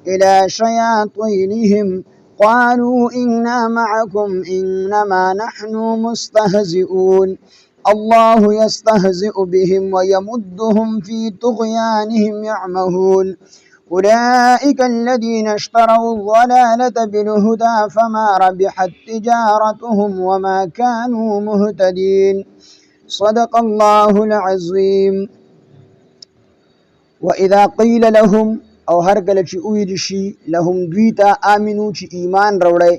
إلى شياطينهم قالوا إنا معكم إنما نحن مستهزئون الله يستهزئ بهم ويمدهم في طغيانهم يعمهون أولئك الذين اشتروا الضلالة بالهدى فما ربحت تجارتهم وما كانوا مهتدين صدق الله العظيم. وإذا قيل لهم او هر کله چې ویل شي لهم دویتا امنو چې ایمان راوړی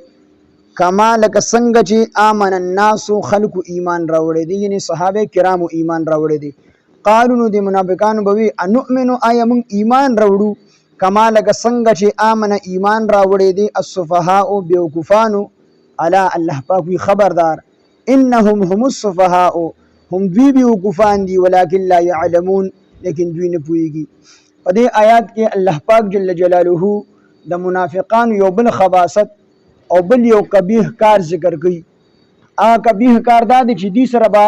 کما لک څنګه چې امن الناس خلق ایمان راوړی دي یعنی صحابه کرامو ایمان راوړی دي قالو نو د منافقانو بوي انؤمنو ايمن ایمان راوړو کما لک څنګه چې امن ایمان راوړی دي السفهاء بیوقفانو الا الله پاک وی خبردار انهم هم السفهاء هم دوی بیوقفان دي ولكن لا يعلمون لیکن دوی نه پوهیږي. په دې آیات کې الله پاک جل جلاله د منافقانو یو بل خباثت او بل یو قبیح کار ذکر کوي. هغه قبیح کار دا دی چې دې سره به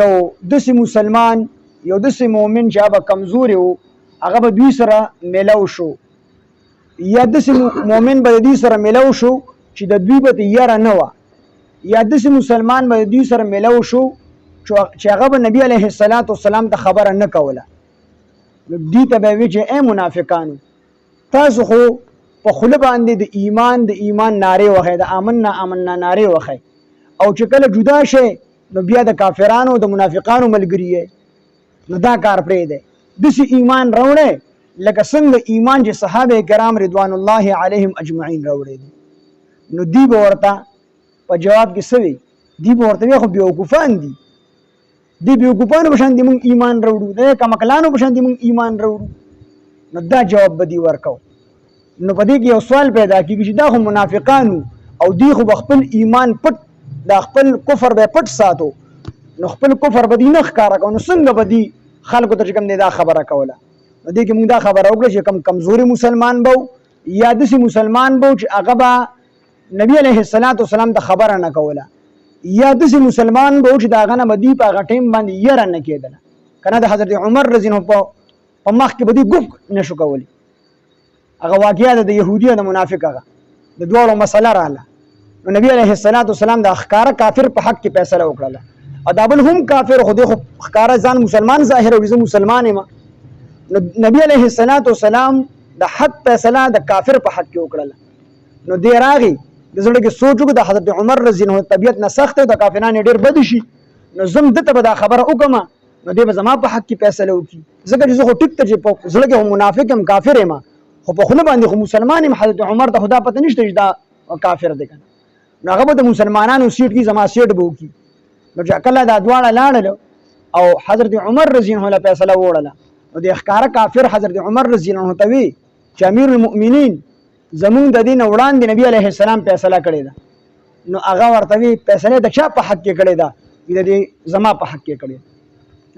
یو داسې مسلمان یو داسې مؤمن چې هغه کمزوري و هغه به دوی سره میلاو شو یا داسې مؤمن به دوی سره میلاو شو چې د دوی به یاره نه وه یا داسې مسلمان به دوی سره میلاو شو چې هغه به نبي علیه السلام ته خبره نه کوله. دې ته به وی چې اے منافقانو تاسو خو په خوله باندې د ایمان نارې وهئ د آمنا نارې وهئ او چې کله جدا شئ نو بیا د کافرانو د منافقانو ملګري یې نو دا کار پرېږدئ. داسې ایمان راوړئ لکه څنګه ایمان چې صحابه کرام رضوان الله علیهم اجمعین راوړی دي. نو دی به ورته په جواب کې څه وي؟ دی به ورته وي خو بیوقوفان دي دی بیوقوفانو په شان دي مونږ ایمان راوړو د کمکلانو په شان دي مونږ ایمان راوړو. نو دا جواب به دی ورکو. نو په دې کې یو سوال پیدا کېږي چې دا خو منافقانو او دی خو به خپل ایمان پټ دا خپل کفر به پټ ساتو نو خپل کفر به دی نه ښکاره کوو نو څنګه به دی خلکو ته چې کوم دی دا خبره کوله. نو دې کې مونږ دا خبره وکړه چې کم کمزوري مسلمان به یا داسې مسلمان به چې هغه به نبي علیه السلام ته خبره نه کوله یا داسې مسلمان به چې د هغه نه به دوی په هغه ټایم باندې یره نه کېدله که نه د حضرت عمر رضی الله په مخ کې به دوی ګفت نه شو کولی. هغه واقعه ده د یهودي او د منافق هغه د دواړو مسله راغله نو نبي علیه السلام د ښکاره کافر په حق کې فیصله وکړله او دا بل هم کافر خو دی خو ښکاره ځان مسلمان ظاهر او زه مسلمان یم. نو نبي علیه السلام د حق فیصله د کافر په حق کې وکړله. نو دی راغی د زړه کې سوچ وکړو د حضرت عمر رضی الله عنه طبیعت نه سخت دی د کافرانو ډېر بد شي نو زم دته به دا خبره وکړم نو دی به زما په حق کې فیصله وکړي ځکه چې زه خو ټیک ته چې په زړه کې منافق یم کافر یم خو په خوله باندې خو مسلمان یم. حضرت عمر ته خدا پته نشته چې دا کافر دی که نو هغه به د مسلمانانو سیټ کې زما سیټ به وکړي. نو چې کله دا دواړه لاړل او حضرت عمر رضی الله عنه فیصله وړله نو د ښکاره کافر حضرت عمر رضی الله عنه ته وی چې امیر المؤمنین زمونږ د دین وړاندې نبی علیه السلام فیصله کړې ده. نو هغه ورته وی فیصله د چا په حق کې کړې ده؟ د دې زما په حق کې کړې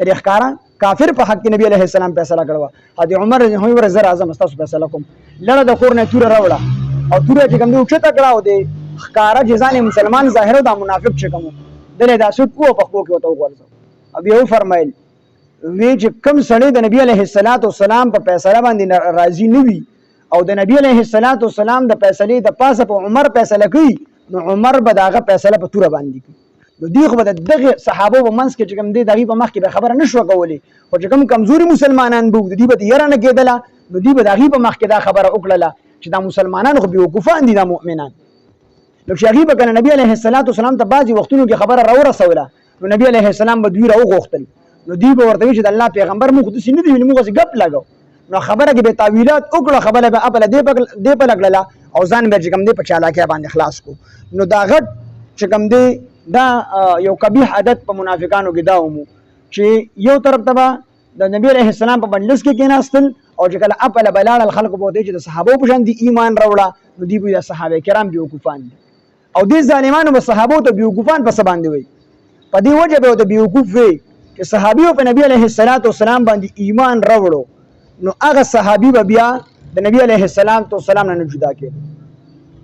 د ښکاره کافر په حق کې نبی علیه السلام فیصله کړو. حضرت عمر رضی الله عنه زر اعظم تاسو فیصله کوم لړه د کور نه توره راوړه او توره چې کوم دی اوچته کړه او د ښکاره جزان مسلمان ظاهر او د منافق چې کوم دله دا سټ کو په خو کې وته وګورځو. ابي یو فرمایل وی چې کوم سړی د نبی علیه السلام په فیصله باندې راضي نه وي او د نبی علیه السلام د فیصلې د پاسه په عمر فیصله کوي نو عمر به دغه فیصله په توره باندې کوي. نو دی خو به دغه صحابه په منځ کې چې کوم دی دغه په مخ کې به خبره نشو کولی خو چې کوم کمزوري مسلمانان به دی به یره نه کېدله نو دی به دغه په مخ کې دا خبره وکړله چې دا مسلمانان خو بیوقوفان دي دا مؤمنان. نو چې هغه به کنه نبی علیه السلام ته بعضی وختونو کې خبره راورسوله نو نبی علیه السلام به دوی راوغوښتل نو دی به ورته چې د الله پیغمبر مو خو داسې نه دی ویلي موږ ګپ لګو نو خبره کې به تعویلات وکړه خبره به اپله دې په لګړله او ځان به چې کوم دی په چالاکۍ باندې خلاص کو. نو دا غټ چې کوم دی دا یو قبیح عادت په منافقانو کې دا ومو چې یو طرف ته به د نبی علیه السلام په مجلس کې کېناستل او چې کله اپله به لاړل خلکو به وتی چې د صحابو په شان دي ایمان راوړه نو دوی به د صحابه کرام بیوقوفان دي او دې ظالمانو به صحابو ته بیوقوفان په څه باندې وایي په دې وجه به ورته بیوقوف وي چې صحابیو په نبی علیه السلام باندې ایمان راوړو نو هغه صحابي به بیا د نبی علیه السلام نه جدا کېدو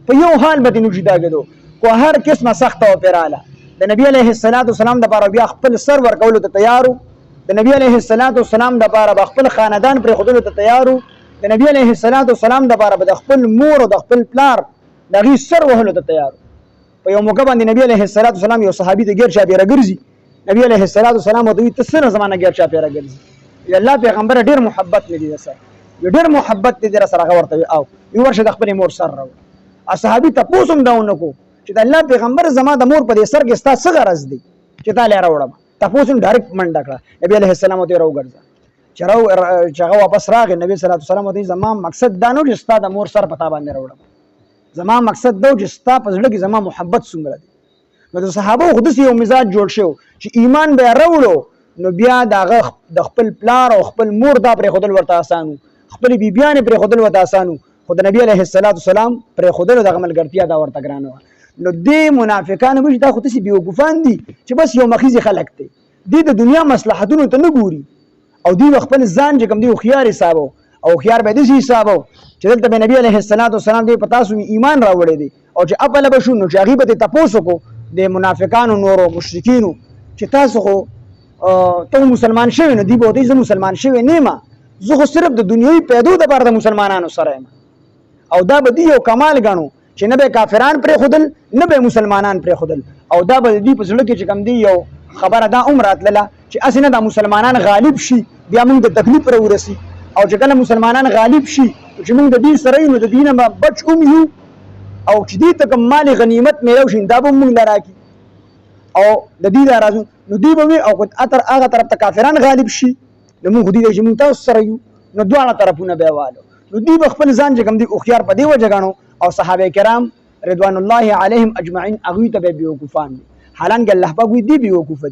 په یو حال به نه جدا کېدو خو هر قسمه سخته وپراله د نبی علیه السلام دپاره بیا خپل سر ورکولو ته تیارو د نبی علیه السلام دپاره به خپل خاندان پرېښودلو ته تیارو د نبی علیه السلام د پاره د خپل مور او د خپل پلار د غي سر وهلو ته تیار په یو موقع باندې نبی علیه السلام یو صحابي ته غیر چاپیره ګرځي نبی علیه السلام ته وی تسنه زمانہ غیر چاپیره ګرځي الله پیغمبر ډیر محبت لري سره ډیر محبت دې سره ورته او یو ورشه د خپل مور سره راو صحابي تاسو هم داونه کو چې د الله پیغمبر زما د مور په دې سر کې ستا څه غرض دی چې تا لاره وړم تاسو ډایرکټ منډه کړه نبی علیه السلام ته راوګرځه چې هغه واپس راغی نبی صلی الله علیه وسلم ته زما مقصد دا نه چې ستا د مور سر پتا باندې راوړم زما مقصد دا چې ستا په زړه کې زما محبت څومره دی نو د صحابه خود یو مزاج جوړ شو چې ایمان به راوړو نو بیا د خپل پلار او خپل مور دا پر خودل ورته آسانو خپل بیبيان پر خودل ورته آسانو خو د نبی علیه السلام پر خودل د عملګرتیا دا ورته ګرانه نو دې منافقان به دا خو تاسو بیوقوفان دي چې بس یو مخیزي خلق دي د دنیا مصلحتونو ته نه ګوري او دی خپل ځان چې کوم دی خيار حسابو او خيار به دې حسابو چې دلته به نبی علیه السلام دې پتا سو ایمان راوړی دي او چې خپل به شو نو چې هغه به تاسو کو د منافقانو نورو مشرکینو چې تاسو خو ته مسلمان شوی نو دی به دې مسلمان شوی نه ما زه خو صرف د دنیوي پیدو د پاره د مسلمانانو سره او دا به دی یو کمال غنو چې نه به کافران پر خودل نه به مسلمانان پر خودل او دا به دی په ځل کې چې کم دی یو خبره دا عمرات لاله چې اسنه د مسلمانان غالب شي بیا موږ د تکلیف پر ورسی او چې کله مسلمانان غالب شي چې موږ د دې سره نو د دینه ما بچ یو او چې دې تک مال غنیمت میلو شي دا به موږ لراکی او د دې راځو نو دی به او اتر هغه طرف ته کافران غالب شي نو موږ دې چې موږ تاسو سره یو نو دواړه طرفونه به والو نو دی خپل ځان چې کوم دی او خيار په دی وجهګانو او صحابه کرام رضوان الله علیهم اجمعین هغه ته بیوقوفان دي حالانکه الله پاک دی بیوقوف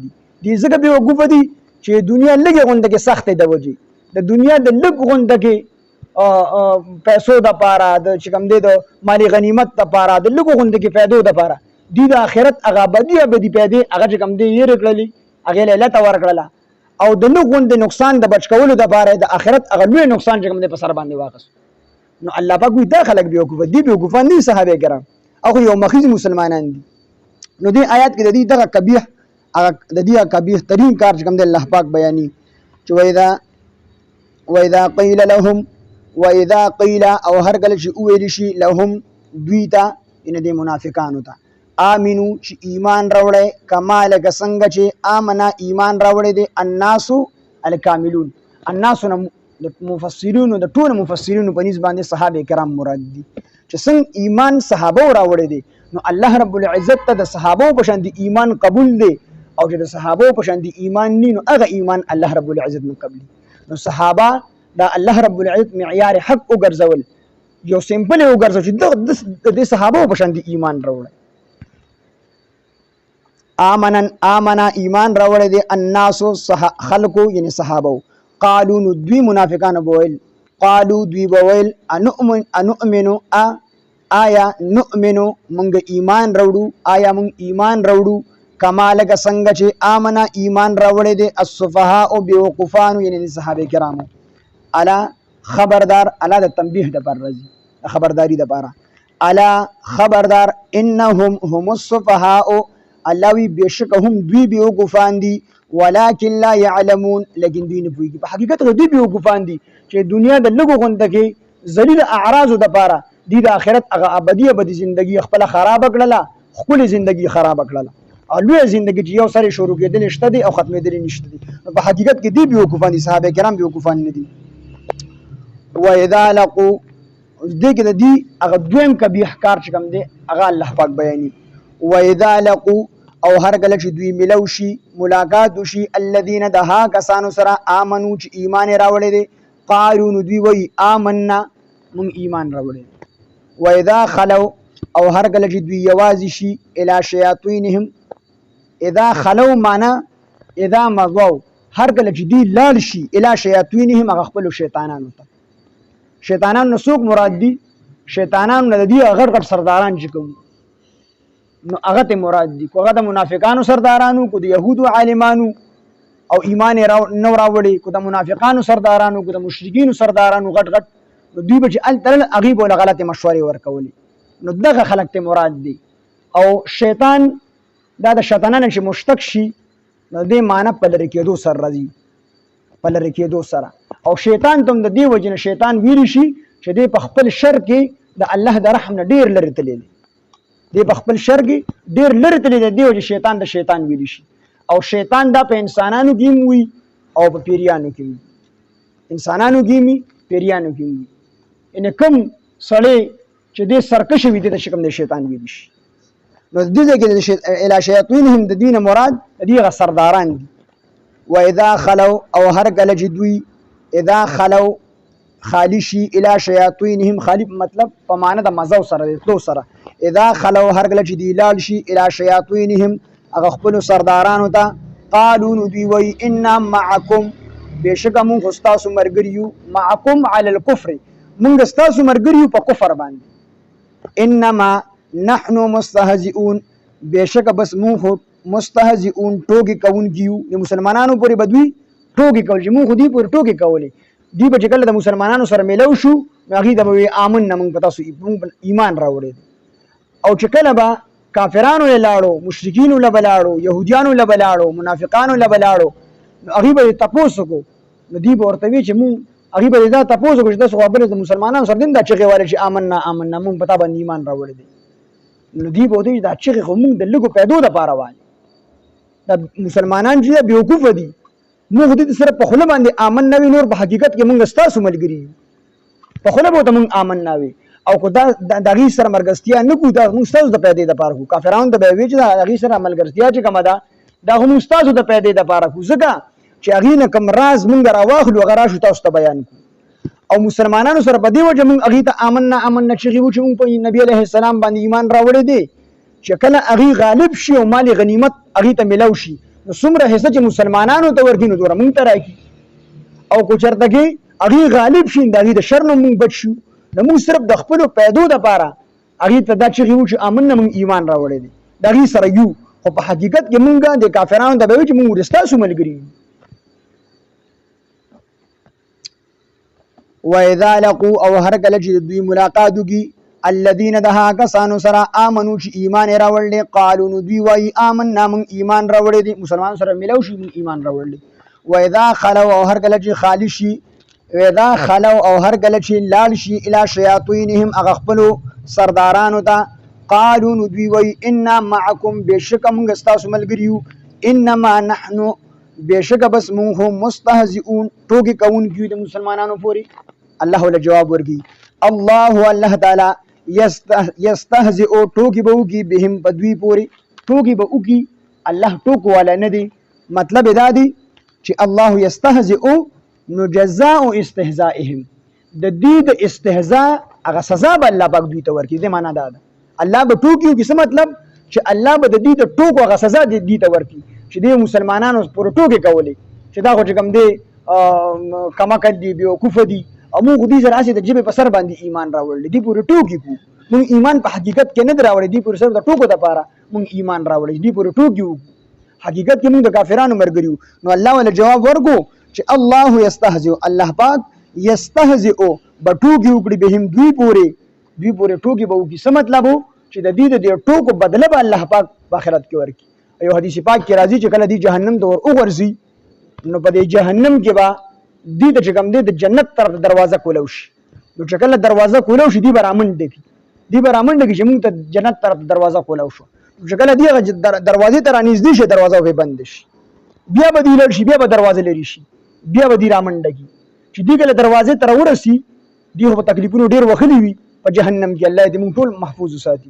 دي زګه بیوقوف دي چې دنیا لګي غونډه کې سخت دی وږي د دنیا د لګ غونډه کې پیسو د پاره د چې کوم دی د مالی غنیمت د پاره د لګ غونډه کې فائدو د پاره دی د آخرت هغه بدی پیدا هغه چې کوم دی یې رکړلی هغه له لته ورکړله او د لګ غونډه نقصان د بچ کولو د پاره د آخرت هغه لوی نقصان چې کوم دی په سر باندې واقع نو الله پاک وی دا خلک بیوقوف دي بیوقوفان دي صحابه کرام او یو مخیز مسلمانان دي نو دې آیات کې د دې دغه قبیح د دې قبیح ترین کار چې کوم دی الله پاک بیانې چې وإذا قيل لهم وإذا قيل او هر کله چې ویل شي لهم دویتا ان دې منافقانو ته امنو چې ایمان راوړې کمال څنګه چې امنا ایمان راوړې دي الناس الکاملون الناس د مفسرینو د ټول مفسرینو په نسبت باندې صحابه کرام مراد دي چې څنګه ایمان صحابه راوړي دي نو الله رب العزت ته د صحابه په شان دي ایمان قبول دي او چې د صحابه په شان دي ایمان نه نو هغه ایمان الله رب العزت نه قبلي نو صحابه دا الله رب العزت معیار حق وګرځول یو سیمپل وګرځول چې د صحابه په شان دي ایمان راوړي آمنا ایمان راوړي دي الناس خلقو یعنی صحابه قالو نو دوی منافقان بویل قالو دوی بویل انؤمنو آیا نؤمنو منگ ایمان روڑو آیا منگ ایمان روڑو کمالک سنگ چه آمنا ایمان روڑے دے الصفحاء بیوقفانو یعنی صحابه کرامو الا خبردار الا دا تنبیح دا پر رزی خبرداری دا پارا الا خبردار انهم هم الصفحاء اللہوی بیشک هم دوی بیوقفان دی ولكن لا يعلمون لیکن دوی نه پوهیږي په حقیقت کې دوی بیوقوفان دي چې دنیا د لګو غونډه کې ذلیل اعراض د پاره د آخرت هغه ابدي ژوندۍ خپل خراب کړله خپل ژوندۍ خراب کړله او لوی ژوندۍ چې یو سره شروع کېدل شته دي او ختمېدل نشته دي په حقیقت کې دوی بیوقوفان دي صحابه کرام بیوقوفان نه دي واذا لقوا دې کې د دې هغه دویم قبیح کار چې کوم دی هغه الله پاک بیانې واذا لقوا او هر کله چې دوی ملو شي ملاقات وشي الذين دها کسانو سره امنو چې ایمان راوړي دي قالو نو دوی وای آمنا مون ایمان راوړي واذا خلو او هر کله چې دوی یوازې شي الی شیاطینهم اذا خلو معنا اذا مضوا هر کله چې دوی لاړ شي الی شیاطینهم هغه خپل شیطانانو ته شیطانان نو څوک مراد دي شیطانان نه دي غټ غټ سرداران چې کوم نو هغه ته مراد دي کوغه د منافقانو سردارانو کو د يهودو عالمانو او ایمان نو راوړي کو د منافقانو سردارانو کو د مشرکین سردارانو غټ غټ نو دوی به ال تل غیب ولا غلطه مشورې ورکولي نو دغه خلک ته مراد دي او شیطان دا د شیطانانو چې مشتق شي نو دې معنی په لري کېدو سر راځي په لرې کېدو سره. او شیطان ته هم د دې وجې نه شیطان ویلی شي چې دی په خپل شر کې د الله د رحم نه ډېر لرې تللی دی، دی په خپل شر کې ډېر لرې تللی دی، دې وجې شیطان د شیطان ویلی شي. او شیطان دا په انسانانو کې هم وي او په پیریانو کې وي، انسانانو کې وي پیریانو کې وي. یعنې کوم سړی چې دې سرکشه وي دې ته چې کوم دی شیطان ویلی شي. نو د دې ځای کې الی شیاطینهم د دې نه مراد د دې هغه سرداران دي. و اذا خلو او هر کله چې دوی اذا خلو خالی شي الی شیاطینهم، خالی مطلب په معنی د مزو سره د تلو سره. اذا خلو هر کله چې دی لاړ شي الی شیاطینهم هغه خپلو سردارانو ته، قالو نو دوی وایي انا معکم بېشکه مونږ خو ستاسو ملګري یو، معکم علی الکفر مونږ ستاسو ملګري یو په کفر باندې. انما نحن مستهزئون بېشکه بس مونږ خو مستهزئون ټوکې کوونکي یو. د مسلمانانو پورې به دوی ټوکې کول چې مونږ خو دوی پورې ټوکې کولې. دوی به چې کله د مسلمانانو سره میلو شو نو هغوی ته به وایي آمنا مونږ په تاسو ایمان راوړی دی. او چې کله به کافرانو له لاړو، مشرکینو له به لاړو، یهودیانو له به لاړو، منافقانو له به لاړو، نو هغوی به یې تپوس وکړو. نو دوی به ورته وي چې مونږ هغوی به یې دا تپوس وکړو چې تاسو خو بلې د مسلمانانو سره دین دا چغې ویلې چې آمنا آمنا مونږ په تا باندې ایمان راوړی دی. نو دوی به ورته وي دا چغې خو مونږ د لږو پیدو دپاره وایو، دا مسلمانان چې دی بېوقوفه دي، مونږ دوی ته صرف په خوله باندې آمن نه وي، نور په حقیقت کې مونږ ستاسو ملګري یو. په خوله به ورته مونږ آمن نه وي، او که دا د هغې سره ملګرتیا نه کوو دا مونږ ستاسو د پیدې دپاره کوو. کافرانو ته به یې وایي چې د هغې سره ملګرتیا چې کومه ده دا خو مونږ ستاسو د پیدې دپاره کوو، ځکه چې هغې نه کوم راز مونږ راواخلو هغه راشو تاسو ته بیان کړو. او مسلمانانو سره په دې وجه مونږ هغې ته آمنا آمنا چغې وو چې مونږ په نبي علیه السلام باندې ایمان راوړی دی. چې کله هغې غالب شي او مال غنیمت هغې ته میلو شي نو څومره حصه چې مسلمانانو ته ورکړي نو دومره مونږ ته راکړي. او که چېرته کې هغې غالب شي د هغې د شر نه مونږ بچ شو نو مونږ صرف د خپلو پیدو دپاره هغې ته دا چغې وو چې آمنا مونږ ایمان راوړی دی، د هغې سره یو. خو په حقیقت کې مونږ د کافرانو ته به وایو چې مونږ ستاسو ملګري یو. واذا لقوا او هر کله چې دوی ملاقات وکړي الذين د هغه کسانو سره آمنو چې ایمان یې راوړلی، قالو نو دوی وایي آمنا مونږ ایمان راوړی دی، مسلمانانو سره میلو شي مونږ ایمان راوړلی. واذا خلوا او هر کله چې خالی شي، واذا خلوا او هر کله چې لاړ شي الی شیاطینهم هغه خپلو سردارانو ته، قالو نو دوی وایي انا معکم بېشکه مونږ ستاسو ملګري یو، انما نحنو بېشکه بس مونږ خو مستهزئون ټوکې کوونکي یو د مسلمانانو پورې. الله له جواب ورکړي الله الله تعالی یستهزئ ټوکې به وکړي بهم په دوی پورې، ټوکې به وکړي. الله ټوکو والا نه دی، مطلب یې دا دی چې الله یستهزئ نو جزاء استهزائهم د دوی د استهزاء هغه سزا به الله پاک دوی ته ورکړي. دې معنا دا ده الله به ټوکې وکړي، څه مطلب چې الله به د دوی د ټوکو هغه سزا دوی ته ورکړي چې دوی مسلمانانو پورې ټوکې کولې چې دا خو چې کوم دی کمعقل دي، بېوقوفه دي، او مونږ دوی سره هسې د ژبې په سر باندې ایمان راوړلی، دوی پورې ټوکې کوو. مونږ ایمان په حقیقت کې نه دی راوړی، دوی پورې صرف د ټوکو دپاره مونږ ایمان راوړی، دوی پورې ټوکې وکړو، حقیقت کې مونږ د کافرانو ملګري وو. نو الله ولې جواب ورکړو چې الله یستهزئ، الله پاک یستهزئ به ټوکې وکړي بهم دوی پورې ټوکې به وکړي. څه مطلب و چې د دې د دې ټوکو بدله به الله پاک په آخرت کې ورکړي. یو حدیث پاک کې راځي چې کله دوی جهنم ته ور وغورځي نو په دې جهنم کې به دوی ته چې کوم دی د جنت طرف دروازه کولو شي. نو چې کله دروازه کولو شي دوی به رامنډه کړي، دوی به رامنډه کړي چې مونږ ته جنت طرف دروازه کولو شو. چې کله دوی هغه دروازې ته رانږدې شي دروازه به بنده شي، بیا به دوی لړ شي، بیا به دروازه لرې شي، بیا به دوی رامنډه کړي. چې دوی کله دروازې ته راورسي دوی خو په تکلیفونو ډېر وښلي وي په جهنم کې، الله دې مونږ ټول محفوظ وساتي.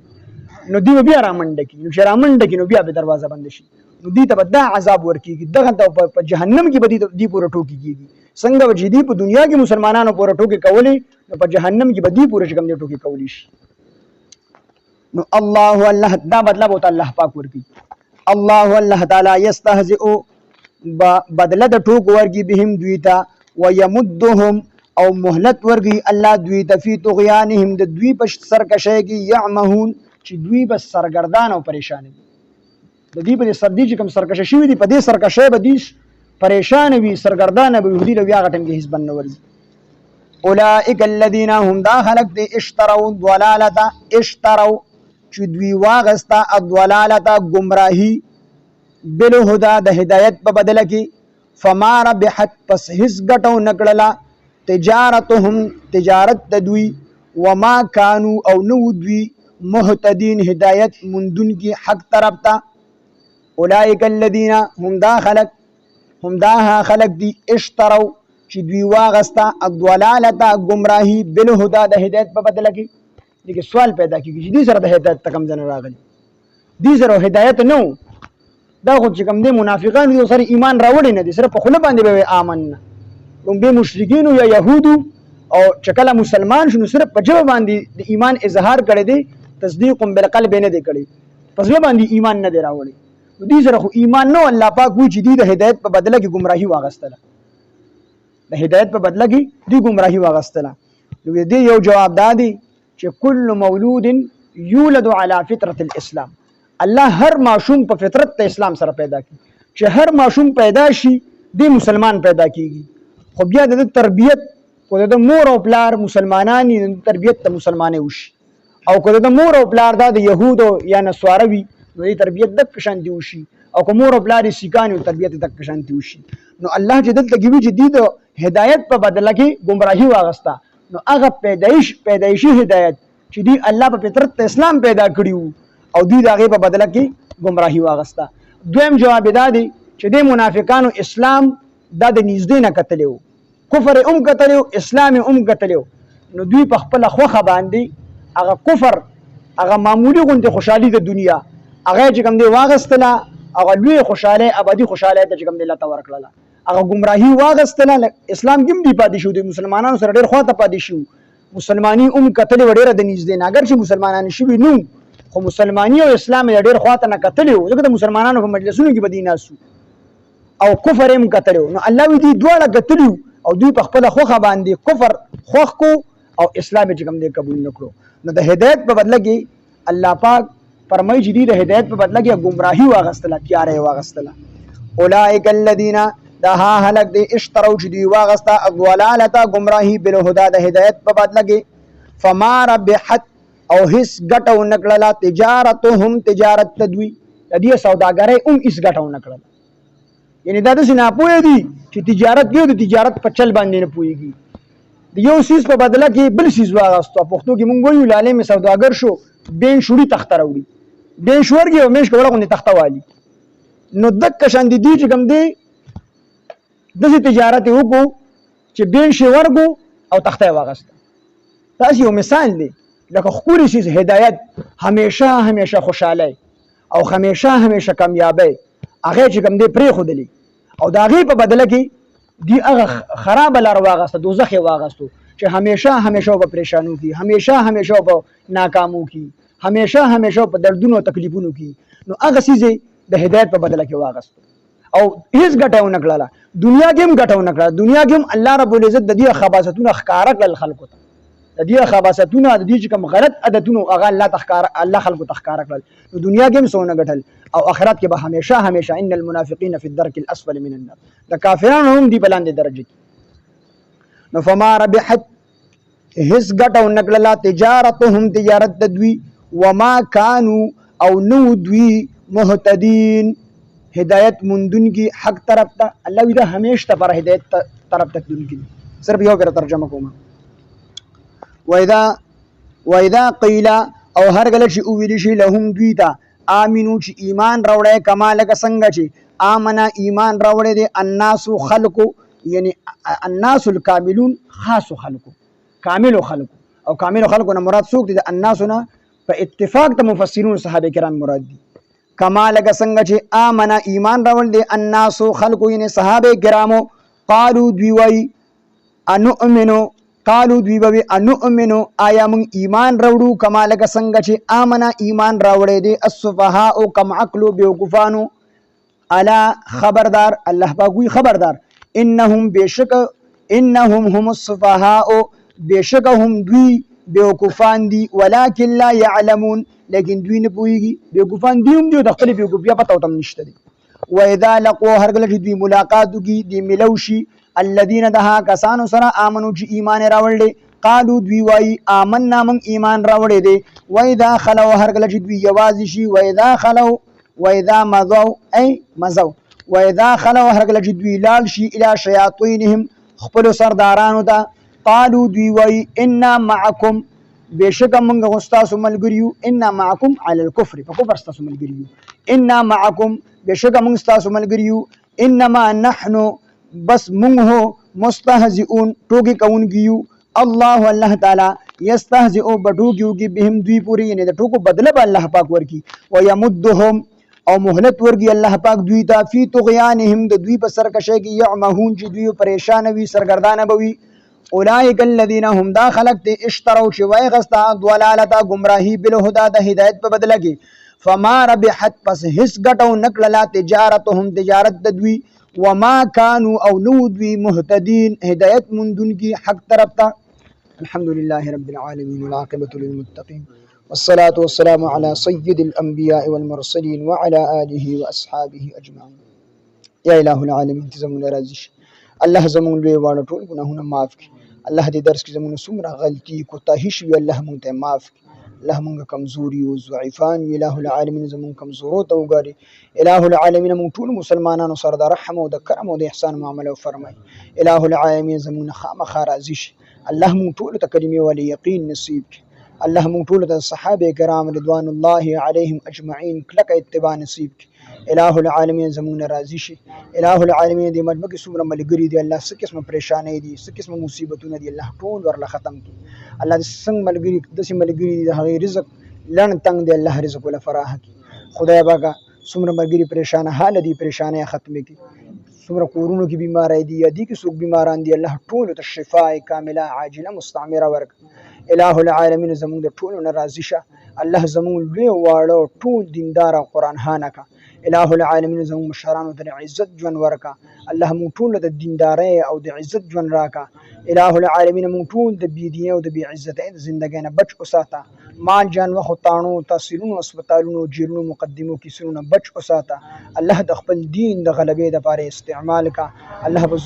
نو دوی به بیا رامنډه کړي، نو چې رامنډه کړي نو بیا به دروازه بنده شي، نو دوی ته به دا عذاب ورکېږي. دغه ته په جهنم کې به دوی پورې ټوکې کېږي. څنګه به چې دوی په دنیا کې مسلمانانو پورې ټوکې کولې نو په جهنم کې به دوی پورې چې کوم دی ټوکې کولی شي. نو الله دا مطلب ورته الله پاک ورکړي. الله تعالی یستهزئ بدله د ټوکو ورکړي بهم دوی ته، ویمدهم او مهلت ورکړي الله دوی ته فی طغیانهم د دوی په سرکشۍ کې یعمهون چې دوی به سرګردان او پریشان دي. د دوی په دې سردي چې کوم سرکشه شوي دي په دې سرکشۍ به دوی پریشان وي، سرګردانه به وي، دوی له هغه ټایم کې هېڅ بند نه ورځي. اولئک الذین هم دا خلک دي اشتروا الضلالة اشتروا چې دوی واغسته الضلالة ګمراهي بالهدى د هدایت په بدله کې، فما ربحت پس هیڅ ګټو نکړله تجارتهم تجارت د دوی وما کانو او نو دوی مهتدین هدایت مندون کی حق طرف ته اولئک الذین هم دا خلق دی اشتروا چې دوی واغستا الضلالة گمراهی بالهدى د هدایت په بدله کې دغه سوال پیدا کیږي چې دې سره د هدایت تکم ځنه راغلی دې سره هدایت نو دا خو چې کوم دي منافقان دي سره ایمان راوړي نه دي سره په خله باندې به آمنا کوم به مشرکین یا يهودو او چکله مسلمان شنو سره په جواب باندې د ایمان اظهار کړي دي تصدیق بالقلب نه دي کړي پس باندې ایمان نه دی راوړي دې سره خو ایمان نو الله پاک وی چې دې د هدایت په بدله کې گمراهي واغستله د هدایت په بدله کې دې گمراهي واغستله نو دې یو جواب دادی چې کل مولود یولد علی فطرة الاسلام الله هر معشوم په فطرت ته اسلام سره پیدا کی چې هر معشوم پیدا شي د مسلمان پیدا کیږي خو بیا د تربیت کو د مور او پلار مسلمانانی تربیت ته مسلمانې وشي او کو د مور او پلار د يهودو یا نصاروي نو د تربیت د شانتي وشي او کو مور او پلار سیکانو تربیت د شانتي وشي نو الله چې دلته کوي چې د هدایت په بدله کې گمراهي واغستا نو هغه پیدایشي هدایت چې دی الله په فطرت ته اسلام پیدا کړیو او دوی دغه په بدله کې گمراهي واغستا دویم جواب دی چې د منافقانو اسلام د نږدې نه کتلو کفر کتلو اسلام کتلو نو دوی په خپل خوخه باندې هغه کفر هغه معمولی غونډه خوشحالي د دنیا هغه چې کوم دی واغستله هغه لوی خوشاله ابدي خوشاله ته چې کوم دی الله تعالی ورکړه هغه گمراهي واغستله اسلام کې دی پاتې شو د مسلمانانو سره ډېر خواته پاتې شو مسلمانی کتل وړه د نږدې نه اگر چې مسلمانان شي نو خو مسلمانی او اسلام ډېر خواته نه کتلو ځکه د مسلمانانو په مجلسونو کې بدیناسو او کفر کتلو نو الله دې دواړه کتلو او دوی په خپل خوخه باندې کفر خوخ کو او اسلام چې کوم دې قبول نکړو نو د هدایت په بدله کې الله پاک فرمایي چې د هدایت په بدله کې گمراهي واغستله تیارې واغستله اولئک الذین دا هلک دی اشتروا چې دی واغستا الضلالة گمراهی بالهدى د هدایت په بدله کې فما ربحت او هیڅ ګټه ونکړله تجارتهم تجارت دوی د دې سوداګرۍ هیڅ ګټه ونکړله یعنی دا داسې ناپوهه دي چې تجارت دی د تجارت په چل باندې نه پوهېږي د یو سیز په بدله کې بل سیز واغستو پښتو کې مونږ وایو لالی مې سوداګر شو بین شوړي تخته راوړي بین شورګي او میش کوله غوندې تخته والي نو دک شان دي چې کوم دی دغه تجارت وکړو چې بین شي ورګو او تخته واغسته دا یو مثال دی لکه خوري شي هدایت همیشه خوشاله او همیشه کامیابی هغه چې کوم دی پرې خودلی او دا غي په بدله کې دی هغه خراب لار واغسته دوزخ واغستو چې همیشه په پریشانو کې همیشه په ناکامو کې همیشه په دردونو تکلیفونو کې نو هغه سيزه د هدایت په بدله کې واغستو او هیڅ ګټه ونکړه دنیا کې هم ګټه ونکړه دنیا کې هم الله رب العزت د دې خباثتونه ښکارا کړل خلکو ته د دې خباثتونه د دې کوم غلط عادتونو هغه الله خلکو ته ښکارا کړل نو دنیا کې هم سونه ګټل او آخرت کې به همیشه ان المنافقین فی الدرک الاسفل من النار د کافرانو هم دی بلاندې درجه نو فما ربحت هیڅ ګټه ونکړه تجارتهم تجارت دوی وما كانوا او نو دوی مهتدین هدایت مندون کی حق طرف ته الله وی دا همیشه ته پر هدایت طرف ته دن کی صرف یو پر ترجمه کوم واذا قیل او هر کله چې ویل شي لهم دوی ته امنو چې ایمان راوړی کما لک څنګه چې امنا ایمان راوړی دي الناس خلقو یعنی الناس الکاملون خاص خلقو کامل خلقو او کامل خلقو نه مراد څوک دي الناس نه په اتفاق د مفسرون صحابه کرام مراد دي کما لک څنګه چې امنا ایمان راوړل دي الناس خلقو یعنی صحابه کرامو قالو دوی وای انؤمنو آیا من ایمان راوړو کما لک څنګه چې امنا ایمان راوړې دي السفهاء کم عقل بیوقفانو الا خبردار الله پاک خبردار انهم هم السفهاء بشک هم دوی بیوقفان دي ولکن لا يعلمون لیکن دوی نه پوهیږي بیوقفان دي هم دوی د خپل بیوقفیا پته وتم نشته دي و اذا لقوا هر کله چې دوی ملاقات کی دي ملوشي الذين دها کسانو سره امنو چې ایمان راوړل قالو دوی وای آمنا من ایمان راوړې دي و اذا خلو هر کله چې دوی یوازې شي و اذا مزو واذا خلوا هر کله چې دوی لاړ شي الى شیاطینهم خپل سردارانو ته قالو دوی وای انا معکم بشک موږ غستاسو ملګریو انا معکم علی الكفر فكفر استاسو ملګریو انا معکم بشک موږ استاسو ملګریو انما نحن بس موږ هو مستهزئون ټوکی کوونکیو الله تعالی یستهزئ بټوکیو کې بهم دوی پوری یعنی د ټوکو بدله به الله پاک ورکی ويمدهم او مهلت ورګي الله پاک دوی ته فی طغیانهم د دوی په سرکشه کې یعمهون چې دوی پریشان وي سرګردانه بوي اولئک الذین هم دا خلق ته اشتروا شوی غستا ضلالتا گمراهی بالهدى د هدایت په بدله کې فما ربحت پس هیڅ ګټو نکړه تجارتهم تجارت د دوی وما كانوا او نو دوی مهتدین هدایت مندون کی حق طرف ته الحمد لله رب العالمین والعاقبة للمتقین والصلاة والسلام على سيد الأنبياء والمرسلين وعلى آله وأصحابه أجمعين يا إله العالمين تزمون رازش الله زمون لوی واړه ټول ګناهونه معاف کړي الله دې درس کې زمون څومره غلطي کوتاهي شوي الله مونږ ته معاف کړي الله مونږ کمزوري او ضعیفان إله العالمین زمون کمزورو ته وګوري إله العالمین مونږ ټول مسلمانانو سره د رحم او د کرم او د احسان معامله فرمای إله العالمین زمون خامخا راضي شي الله مونږ ټول ته کلمې ول یقین نصیب کړي الله مونږ ټول ته صحابه کرام رضوان الله علیهم اجمعین کلک اتباع نصیب کړي الہ العالمین زمون راضی شي الہ العالمین دې مجمع کې څومره ملګری دي الله څه قسمه پریشانې دي څه قسمه مصیبتونه دي الله ټول ورله ختم کړي الله دې څنګه ملګری داسې ملګری دي هغه رزق لړن تنگ دي الله رزق ولا فراح کړي خدای پاکه څومره ملګری پریشانه حال دي پریشانې ختم کړي څومره کورونو کې بیماری دي یا دي کې څوک بیماران دي الله ټول ته شفاء کامله عاجله مستعمره ورکړي الہ العالمین زمون د ټولو نه راضي شه الله زمون لوی واړه ټول دیندار او قرآن خانه کا الہ العالمین زمون مشرانو ته عزت ژوند ورکا الله مون ټول د دیندارۍ او د عزت ژوند راکا الہ العالمین مون ټول د بيدینۍ او د بی عزت زندګۍ نه بچ وساته مال جان وخت تانو تحصیلونو هسپتالونو جیلونو مقدمو کیسونو بچ وساته الله د خپل دین د غلبې لپاره استعمال کا الله په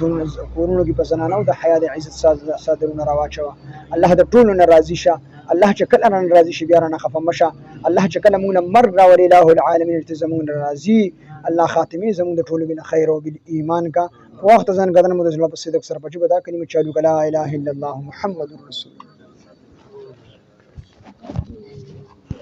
کورونو کې په زنانو د حیا د عزت صادرونه راواچو الله د ټولو نه راضي شه الله چې کله ران راضي شي بیا رانه خفه مشه الله چې کله مونږ مرګ راولي الہ العالمین التزمون راضي الله خاتمه زمون د ټولو بنا خیر او بالایمان کا وخت ځان غدن مو د صدق سره پچې بدا کلمه چالو لا اله الا الله محمد رسول